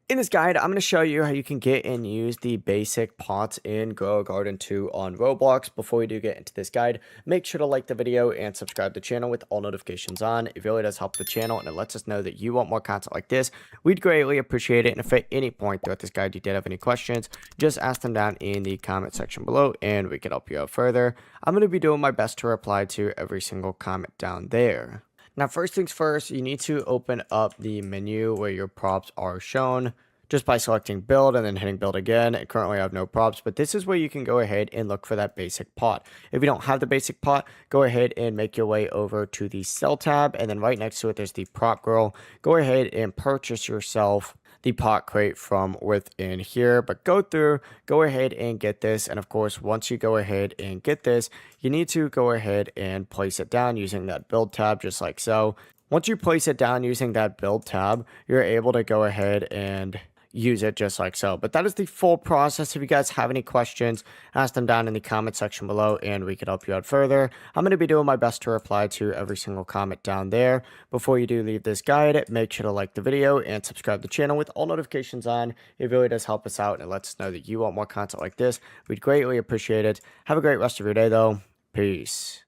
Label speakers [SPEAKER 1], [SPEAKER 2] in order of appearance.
[SPEAKER 1] In this guide, I'm going to show you how you can get and use the basic pots in Grow a Garden 2 on Roblox. Before we do get into this guide, make sure to like the video and subscribe to the channel with all notifications on. It really does help the channel and it lets us know that you want more content like this. We'd greatly appreciate it. And if at any point throughout this guide you did have any questions, just ask them down in the comment section below and we can help you out further. I'm going to be doing my best to reply to every single comment down there. Now, first things first, you need to open up the menu where your props are shown just by selecting build and then hitting build again. And currently I have no props, but this is where you can go ahead and look for that basic pot. If you don't have the basic pot, go ahead and make your way over to the sell tab. And then right next to it, there's the prop girl. Go ahead and purchase yourself the pot crate from within here, but go ahead and get this. And of course, once you go ahead and get this, you need to go ahead and place it down using that build tab, just like so. Once you place it down using that build tab, you're able to go ahead and use it just like so. But that is the full process. If you guys have any questions, ask them down in the comment section below and we can help you out further. I'm going to be doing my best to reply to every single comment down there. Before you do leave this guide, make sure to like the video and subscribe to the channel with all notifications on. It really does help us out and it lets us know that you want more content like this. We'd greatly appreciate it. Have a great rest of your day though. Peace.